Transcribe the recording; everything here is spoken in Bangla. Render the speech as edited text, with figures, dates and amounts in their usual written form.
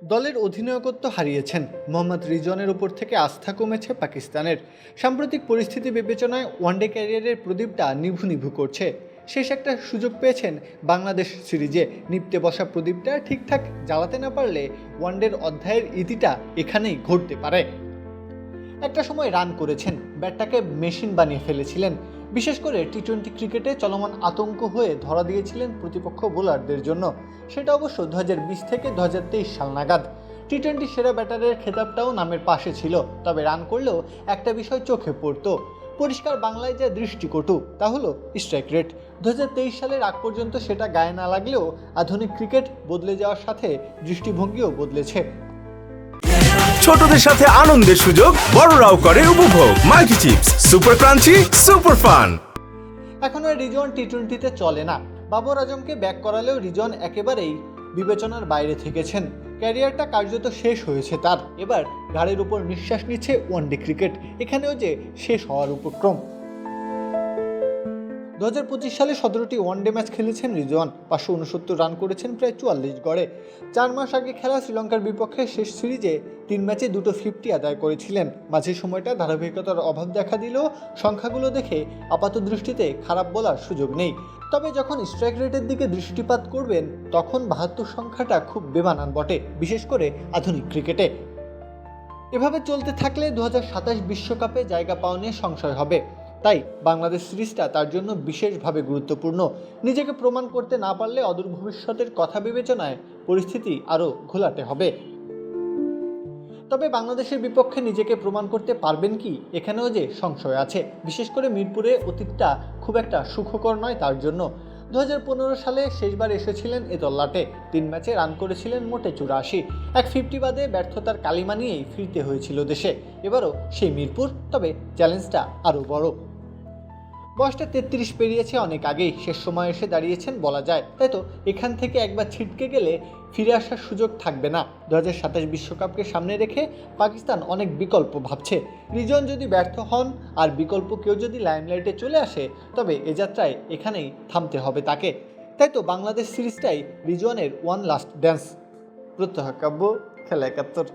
দলের অধিনায়কত্ব হারিয়েছেন মোহাম্মদ রিজওয়ানের উপর থেকে আস্থা কমেছে পাকিস্তানের। সাম্প্রতিক পরিস্থিতি বিবেচনায় ওয়ানডে ক্যারিয়ারের প্রদীপটা নিভু নিভু করছে। শেষ একটা সুযোগ পেয়েছেন বাংলাদেশ সিরিজে। নিপতে বসা প্রদীপটা ঠিকঠাক জ্বালাতে না পারলে ওয়ানডের অধ্যায়ের ইতিটা এখানেই ঘটতে পারে। একটা সময় রান করেছেন, ব্যাটটাকে মেশিন বানিয়ে ফেলেছিলেন। বিশেষ করে টি-20 ক্রিকেটে চলমান আতঙ্ক হয়ে ধরা দিয়েছিলেন প্রতিপক্ষ বোলারদের জন্য। সেটা অবশ্য 2020 থেকে 2023 সাল নাগাদ। টি-20 সেরা ব্যাটারের খেতাবটাও নামের পাশে ছিল। তবে রান করলেও একটা বিষয় চোখে পড়তো, পরিষ্কার বাংলায় যা দৃষ্টিকটু, তা হলো স্ট্রাইক রেট। 2023 সালের আগ পর্যন্ত সেটা গায়ে না লাগলেও আধুনিক ক্রিকেট বদলে যাওয়ার সাথে দৃষ্টিভঙ্গিও বদলেছে। ছোটদের সাথে আনন্দের সুযোগ, বড়রাও করে উপভোগ। Multi chips, super crunchy, super fun. এখন আর রিজওয়ান টি-20তে চলে না। বাবর আজমকে ব্যাক করালেও রিজওয়ান একেবারেই বিবেচনার বাইরে থেকেছেন। ক্যারিয়ারটা কার্যত শেষ হয়েছে তার। এবার ঘাড়ের উপর নিঃশ্বাস নিচ্ছে ওয়ানডে ক্রিকেট, এখানেও যে শেষ হওয়ার উপক্রম। 2025 সালে 17টি ওয়ানডে ম্যাচ খেলেছেন রিজওয়ান। 569 রান করেছেন প্রায় 44 গড়ে। 4 মাস আগে খেলা শ্রীলঙ্কার বিপক্ষে শেষ সিরিজে 3 ম্যাচে 2টো 50 আদায় করেছিলেন। মাঝে সময়টা ধারাবাহিকতার অভাব দেখা দিলেও সংখ্যাগুলো দেখে আপাত দৃষ্টিতে খারাপ বলার সুযোগ নেই। তবে যখন স্ট্রাইক রেটের দিকে দৃষ্টিপাত করবেন তখন 72 সংখ্যাটা খুব বেমানান বটে, বিশেষ করে আধুনিক ক্রিকেটে। এভাবে চলতে থাকলে 2027 বিশ্বকাপে জায়গা পাওয়া নিয়ে সংশয় হবে। তাই বাংলাদেশ সিরিজটা তার জন্য বিশেষভাবে গুরুত্বপূর্ণ। নিজেকে প্রমাণ করতে না পারলে অদূর ভবিষ্যতের কথা বিবেচনায় পরিস্থিতি আরও ঘোলাটে হবে। তবে বাংলাদেশের বিপক্ষে নিজেকে প্রমাণ করতে পারবেন কি, এখানেও যে সংশয় আছে। বিশেষ করে মিরপুরে অতীতটা খুব একটা সুখকর নয় তার জন্য। 2015 সালে শেষবার এসেছিলেন এ তল্লাটে। 3 ম্যাচে রান করেছিলেন মোটে 84। এক 50 বাদে ব্যর্থতার কালিমা নিয়েই ফিরতে হয়েছিল দেশে। এবারও সেই মিরপুর, তবে চ্যালেঞ্জটা আরও বড়। বয়সটা 33 পেরিয়েছে অনেক আগেই, শেষ সময় এসে দাঁড়িয়েছেন বলা যায়। তাই তো এখান থেকে একবার ছিটকে গেলে ফিরে আসার সুযোগ থাকবে না। 2027 বিশ্বকাপকে সামনে রেখে পাকিস্তান অনেক বিকল্প ভাবছে। রিজওয়ান যদি ব্যর্থ হন আর বিকল্প কেউ যদি লাইমলাইটে চলে আসে, তবে এ যাত্রায় এখানেই থামতে হবে তাকে। তাই তো বাংলাদেশ সিরিজটাই রিজওয়ানের ওয়ান লাস্ট ড্যান্স। প্রত্যহ কাব্য, খেলা 71।